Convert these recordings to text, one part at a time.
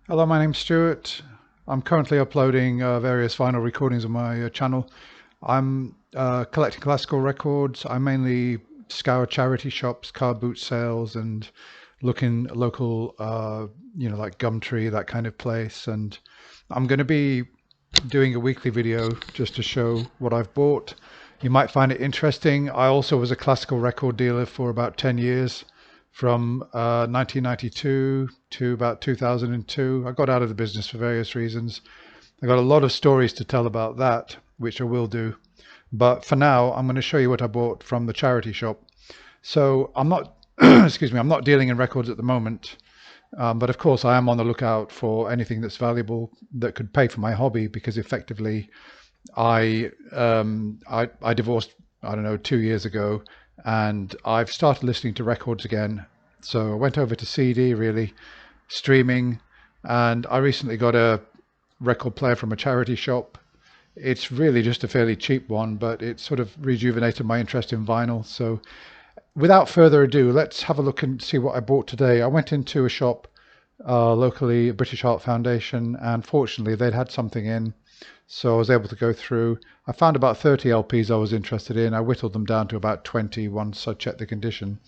Hello, my name's Stuart. I'm currently uploading various vinyl recordings on my channel. I'm collecting classical records. I mainly scour charity shops, car boot sales, and look in local, like Gumtree, that kind of place. And I'm going to be doing a weekly video just to show what I've bought. You might find it interesting. I also was a classical record dealer for about 10 years. From 1992 to about 2002. I got out of the business for various reasons. I got a lot of stories to tell about that, which I will do. But for now, I'm going to show you what I bought from the charity shop. So I'm not, excuse me, I'm not dealing in records at the moment. But of course, I am on the lookout for anything that's valuable that could pay for my hobby, because effectively, I divorced, I don't know, 2 years ago, and I've started listening to records again. So I went over to CD, really, streaming, and I recently got a record player from a charity shop. It's really just a fairly cheap one, but it sort of rejuvenated my interest in vinyl. So without further ado, let's have a look and see what I bought today. I went into a shop locally, British Art Foundation, and fortunately they'd had something in. So I was able to go through. I found about 30 LPs I was interested in. I whittled them down to about 20 once I checked the condition.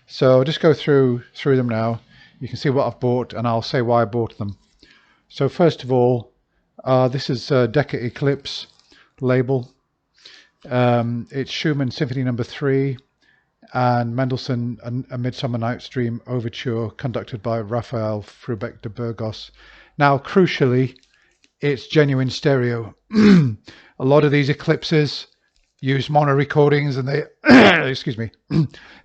So I'll just go through them now. You can see what I've bought, and I'll say why I bought them. So first of all, this is Decca Eclipse label. It's Schumann Symphony No. 3 and Mendelssohn A Midsummer Night's Dream Overture, conducted by Raphael Frubeck de Burgos. Now, crucially, it's genuine stereo. A lot of these Eclipses use mono recordings, and they, excuse me,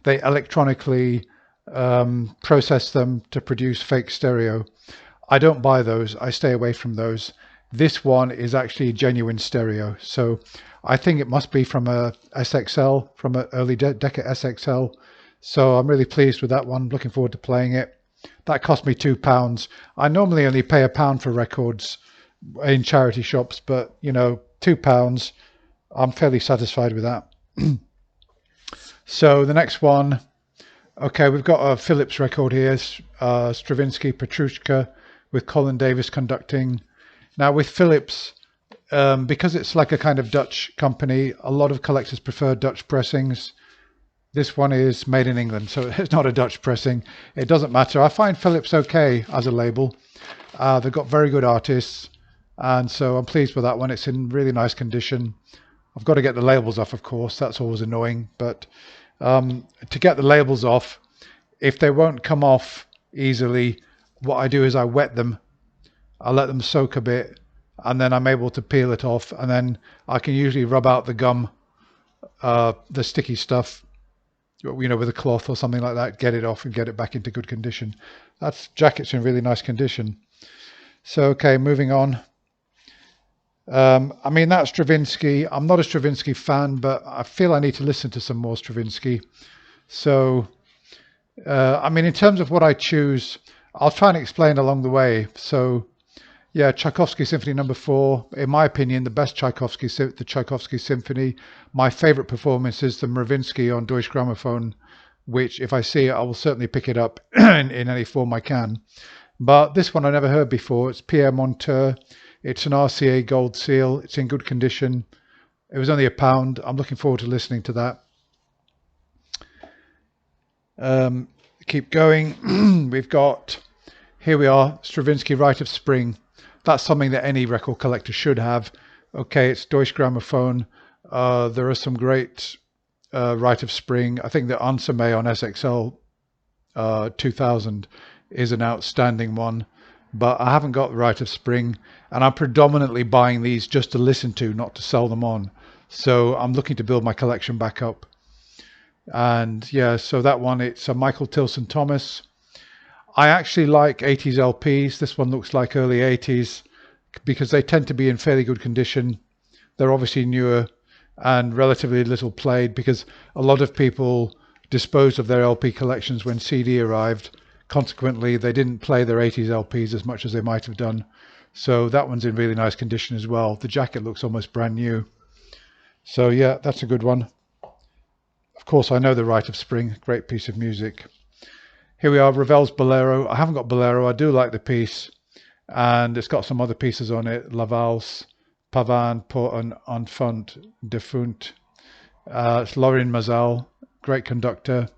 they electronically process them to produce fake stereo. I don't buy those. I stay away from those. This one is actually genuine stereo. So I think it must be from a SXL, from an early Decca SXL. So I'm really pleased with that one. Looking forward to playing it. That cost me £2. I normally only pay £1 for records in charity shops, but you know, £2, I'm fairly satisfied with that. So the next one, okay, we've got a Philips record here, Stravinsky Petrushka with Colin Davis conducting. Now with Philips, because it's like a kind of Dutch company, a lot of collectors prefer Dutch pressings. This one is made in England, so it's not a Dutch pressing. It doesn't matter. I find Philips okay as a label. They've got very good artists, and so I'm pleased with that one. It's in really nice condition. I've got to get the labels off, of course. That's always annoying. But to get the labels off, if they won't come off easily, what I do is I wet them. I let them soak a bit, and then I'm able to peel it off. And then I can usually rub out the gum, the sticky stuff, you know, with a cloth or something like that, get it off and get it back into good condition. That jacket's in really nice condition. So, okay, moving on. I mean, that's Stravinsky. I'm not a Stravinsky fan, but I feel I need to listen to some more Stravinsky. So, I mean, in terms of what I choose, I'll try and explain along the way. So, yeah, Tchaikovsky Symphony No. 4, in my opinion, the best the Tchaikovsky Symphony. My favorite performance is the Mravinsky on Deutsche Grammophon, which, if I see it, I will certainly pick it up in any form I can. But this one I never heard before. It's Pierre Monteur. It's an RCA Gold Seal. It's in good condition. It was only £1. I'm looking forward to listening to that. Keep going. We've got, here we are, Stravinsky Rite of Spring. That's something that any record collector should have. Okay, it's Deutsche Grammophon. There are some great Rite of Spring. I think the Ansame on SXL 2000 is an outstanding one. But I haven't got the Rite of Spring, and I'm predominantly buying these just to listen to, not to sell them on. So I'm looking to build my collection back up. And yeah, so that one, it's a Michael Tilson Thomas. I actually like 80s LPs. This one looks like early 80s because they tend to be in fairly good condition. They're obviously newer and relatively little played because a lot of people disposed of their LP collections when CD arrived. Consequently, they didn't play their 80s LPs as much as they might have done. So that one's in really nice condition as well. The jacket looks almost brand new. So yeah, that's a good one. Of course, I know the Rite of Spring, great piece of music. Here we are, Ravel's Bolero. I haven't got Bolero. I do like the piece. and it's got some other pieces on it: La Valse, Pavane pour un enfant défunt. It's Lauryn Mazel, great conductor,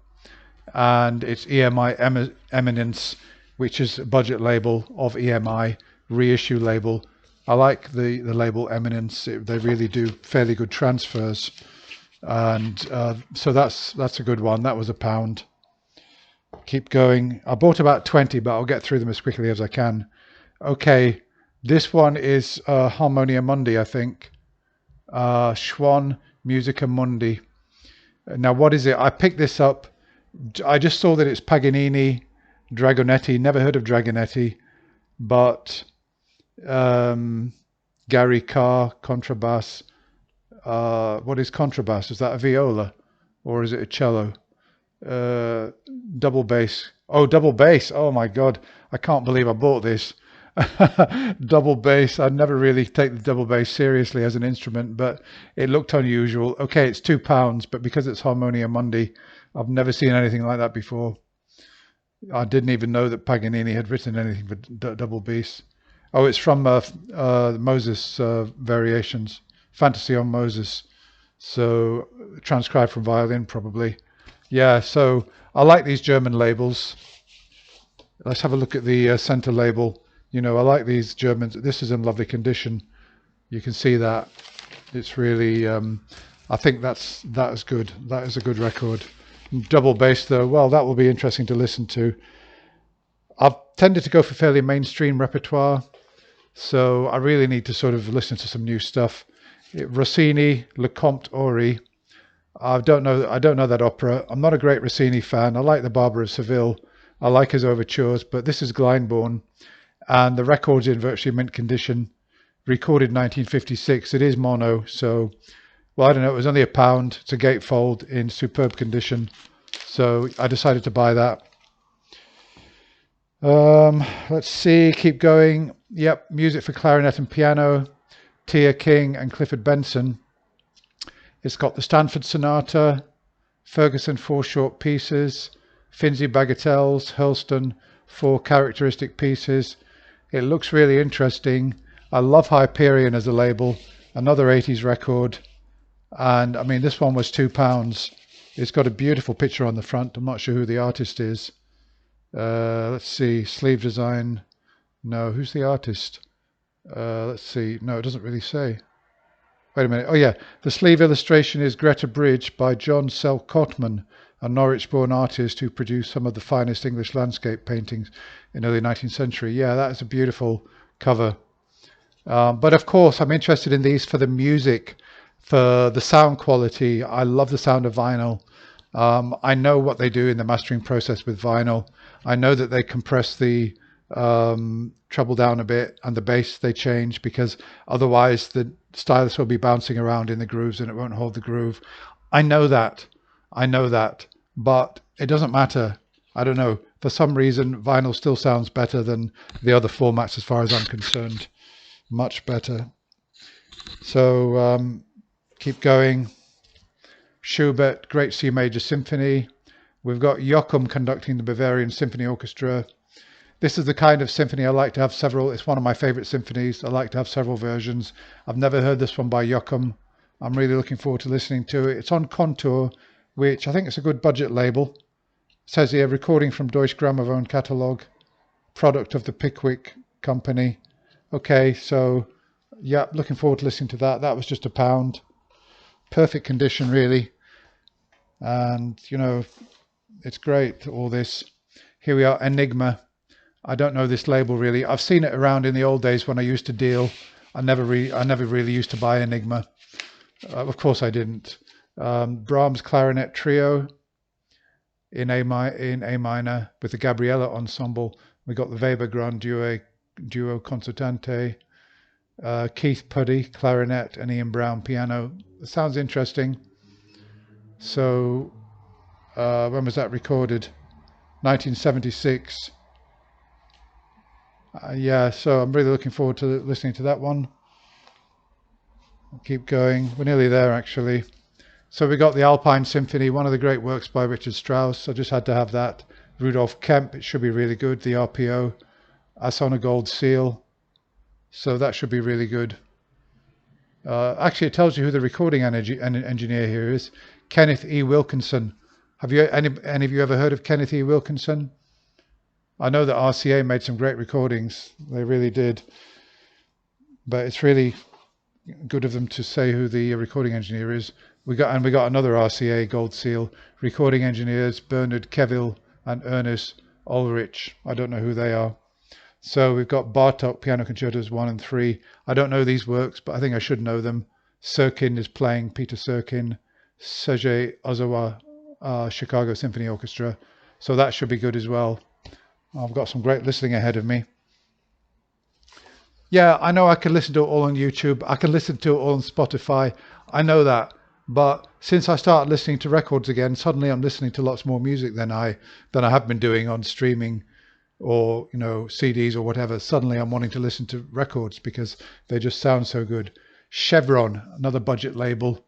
and it's EMI Eminence, which is a budget label of EMI, reissue label. I like the label Eminence. They really do fairly good transfers, and so that's a good one. That was £1. Keep going. I bought about 20, but I'll get through them as quickly as I can. Okay, this one is Harmonia Mundi, I think. Schwann Musica Mundi. Now, what is it? I picked this up. I just saw that it's Paganini, Dragonetti. Never heard of Dragonetti, but Gary Carr, contrabass. What is contrabass? Is that a viola or is it a cello? Double bass. Oh, double bass. Oh my God. I can't believe I bought this. Double bass. I'd never really take the double bass seriously as an instrument, but it looked unusual. Okay, it's £2, but because it's Harmonia Mundi, I've never seen anything like that before. I didn't even know that Paganini had written anything for double bass. Oh, it's from Moses Variations, Fantasy on Moses. So transcribed from violin, probably. Yeah, so I like these German labels. Let's have a look at the center label. You know, I like these Germans. This is in lovely condition. You can see that. It's really, I think that is good. That is a good record. Double bass though, well, that will be interesting to listen to. I've tended to go for fairly mainstream repertoire, so I really need to sort of listen to some new stuff. Rossini, Le Comte Ori. I don't know that opera. I'm not a great Rossini fan. I like the Barber of Seville. I like his overtures, but this is Glyndebourne, and the record's in virtually mint condition. Recorded 1956. It is mono, so well, I don't know. It was only £1. It's a gatefold in superb condition, so I decided to buy that. Let's see. Keep going. Yep, music for clarinet and piano. Tia King and Clifford Benson. It's got the Stanford Sonata, Ferguson 4 short pieces, Finzi bagatelles, Hurlston 4 characteristic pieces. It looks really interesting. I love Hyperion as a label, another 80s record. And I mean, this one was £2. It's got a beautiful picture on the front. I'm not sure who the artist is. Let's see, sleeve design. No, who's the artist? Let's see. No, it doesn't really say. Wait a minute. Oh yeah, the sleeve illustration is Greta Bridge by John Sell Cotman, a Norwich-born artist who produced some of the finest English landscape paintings in the early 19th century. Yeah, that is a beautiful cover. But of course, I'm interested in these for the music, for the sound quality. I love the sound of vinyl. I know what they do in the mastering process with vinyl. I know that they compress the treble down a bit and the bass they change, because otherwise the stylus will be bouncing around in the grooves and it won't hold the groove. I know that, but it doesn't matter. I don't know, for some reason vinyl still sounds better than the other formats as far as I'm concerned. Much better. So keep going. Schubert, Great C Major Symphony. We've got Joachim conducting the Bavarian Symphony Orchestra. This is the kind of symphony I like to have several. It's one of my favorite symphonies. I like to have several versions. I've never heard this one by Joachim. I'm really looking forward to listening to it. It's on Contour, which I think is a good budget label. It says here, recording from Deutsche Grammophon Catalogue, product of the Pickwick Company. Okay, so yeah, looking forward to listening to that. That was just £1. Perfect condition, really. And, you know, it's great, all this. Here we are, Enigma. I don't know this label really. I've seen it around in the old days when I used to deal. I never really used to buy Enigma. Of course I didn't. Brahms Clarinet Trio in A minor with the Gabriella Ensemble. We got the Weber Grand Duo Concertante. Keith Puddy clarinet and Ian Brown piano. It sounds interesting. So when was that recorded? 1976. Yeah, so I'm really looking forward to listening to that one. I'll keep going. We're nearly there, actually. So we got the Alpine Symphony, one of the great works by Richard Strauss. I just had to have that. Rudolf Kemp, it should be really good. The RPO. That's on a gold seal. So that should be really good. Actually, it tells you who the recording engineer here is. Kenneth E. Wilkinson. Have you any of you ever heard of Kenneth E. Wilkinson? I know that RCA made some great recordings. They really did. But it's really good of them to say who the recording engineer is. We got another RCA gold seal. Recording engineers Bernard Kevill and Ernest Ulrich. I don't know who they are. So we've got Bartók Piano Concertos 1 and 3. I don't know these works, but I think I should know them. Serkin is playing, Peter Serkin. Sergei Ozawa, Chicago Symphony Orchestra. So that should be good as well. I've got some great listening ahead of me. Yeah, I know I can listen to it all on YouTube. I can listen to it all on Spotify. I know that. But since I started listening to records again, suddenly I'm listening to lots more music than I have been doing on streaming or, you know, CDs or whatever. Suddenly I'm wanting to listen to records because they just sound so good. Chevron, another budget label,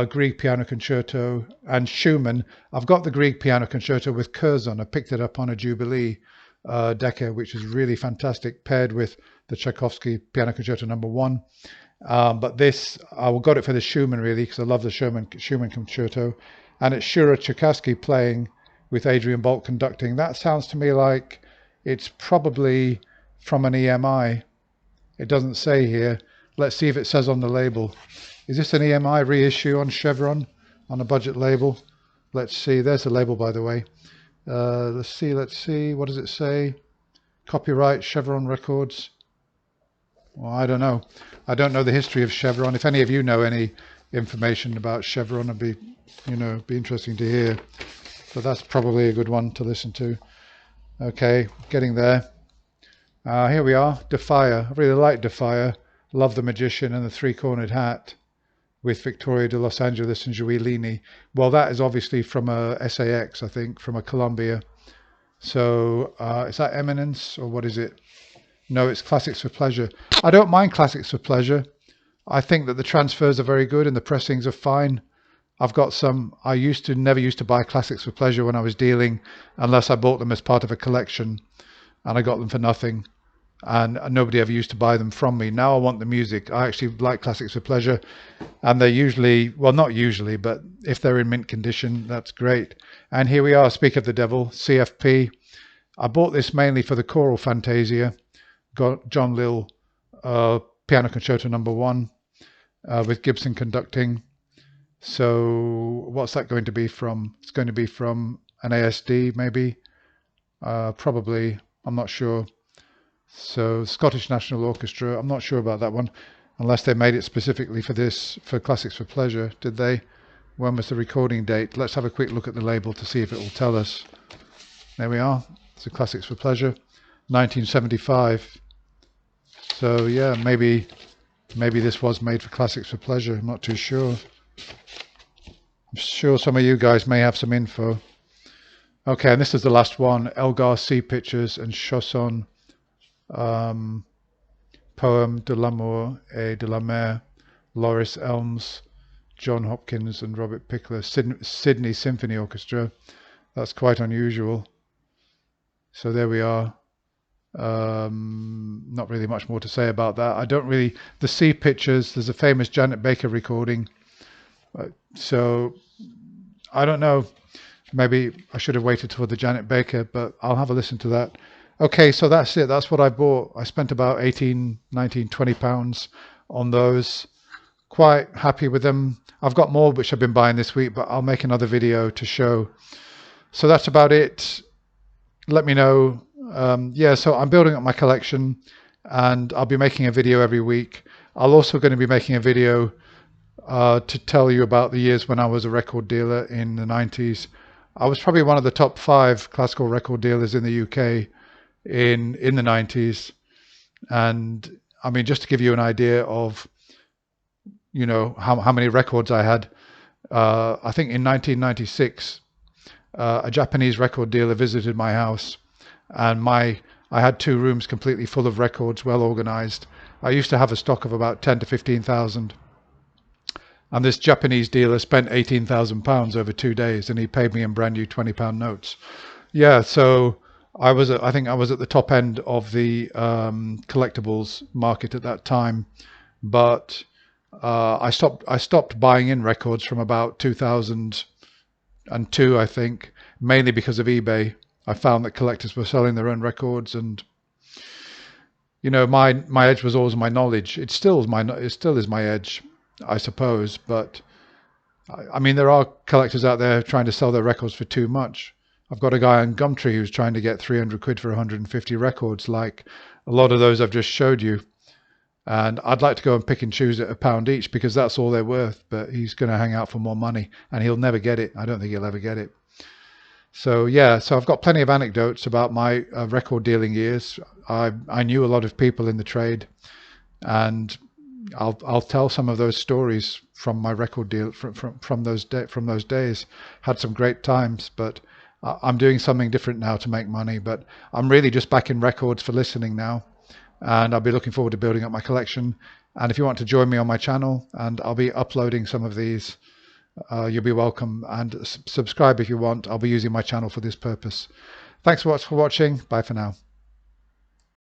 Grieg Piano Concerto, and Schumann. I've got the Grieg Piano Concerto with Curzon. I picked it up on a Jubilee Decca, which is really fantastic, paired with the Tchaikovsky Piano Concerto No. 1. But this, I got it for the Schumann really, because I love the Schumann Concerto. And it's Shura Cherkassky playing with Adrian Bolt conducting. That sounds to me like it's probably from an EMI. It doesn't say here. Let's see if it says on the label. Is this an EMI reissue on Chevron on a budget label? Let's see. There's the label, by the way. Let's see. What does it say? Copyright Chevron Records. Well, I don't know. I don't know the history of Chevron. If any of you know any information about Chevron, it'd be, be interesting to hear. But that's probably a good one to listen to. Okay, getting there. Here we are, Defier. I really like Defier. Love the Magician and the Three-Cornered Hat with Victoria de Los Angeles and Giuliani. Well, that is obviously from a SAX, I think, from a Columbia. So is that Eminence or what is it? No, it's Classics for Pleasure. I don't mind Classics for Pleasure. I think that the transfers are very good and the pressings are fine. I've got some. I never used to buy Classics for Pleasure when I was dealing, unless I bought them as part of a collection, and I got them for nothing. And nobody ever used to buy them from me. Now I want the music. I actually like Classics for Pleasure, and they're usually, well, not usually, but if they're in mint condition, that's great. And here we are, Speak of the Devil, CFP. I bought this mainly for the Choral Fantasia, John Lill Piano Concerto No. 1 with Gibson conducting. So what's that going to be from? It's going to be from an ASD maybe, probably, I'm not sure. So Scottish National Orchestra, I'm not sure about that one, unless they made it specifically for this, for Classics for Pleasure, did they? When was the recording date? Let's have a quick look at the label to see if it will tell us. There we are, it's a Classics for Pleasure, 1975. So yeah, maybe this was made for Classics for Pleasure, I'm not too sure. I'm sure some of you guys may have some info. Okay, and this is the last one, Elgar Sea Pictures and Chausson, Poème de l'amour et de la mer, Loris Elms, John Hopkins and Robert Pickler, Sydney Symphony Orchestra. That's quite unusual. So there we are. Not really much more to say about that. I don't really, the Sea Pictures, there's a famous Janet Baker recording. So I don't know, maybe I should have waited for the Janet Baker, but I'll have a listen to that. Okay, so that's it. That's what I bought. I spent about 18, 19, 20 pounds on those. Quite happy with them. I've got more which I've been buying this week, but I'll make another video to show. So that's about it. Let me know. Yeah, so I'm building up my collection and I'll be making a video every week. I'm also going to be making a video to tell you about the years when I was a record dealer in the 90s. I was probably one of the top 5 classical record dealers in the UK in the 90s. And I mean, just to give you an idea of, how many records I had, I think in 1996, a Japanese record dealer visited my house, and I had 2 rooms completely full of records, well organized. I used to have a stock of about 10 to 15,000. And this Japanese dealer spent £18,000 over 2 days, and he paid me in brand new £20 notes. Yeah, so I think I was at the top end of the collectibles market at that time, but I stopped buying in records from about 2002, I think, mainly because of eBay. I found that collectors were selling their own records, and my edge was always my knowledge. It still is my edge, I suppose. But I mean, there are collectors out there trying to sell their records for too much. I've got a guy on Gumtree who's trying to get 300 quid for 150 records, like a lot of those I've just showed you. And I'd like to go and pick and choose at £1 each because that's all they're worth. But he's going to hang out for more money, and he'll never get it. I don't think he'll ever get it. So yeah, so I've got plenty of anecdotes about my record dealing years. I knew a lot of people in the trade, and I'll tell some of those stories from my record deal from those days. Had some great times, but I'm doing something different now to make money. But I'm really just back in records for listening now, and I'll be looking forward to building up my collection. And if you want to join me on my channel, and I'll be uploading some of these, you'll be welcome. And subscribe if you want. I'll be using my channel for this purpose. Thanks so much for watching. Bye for now.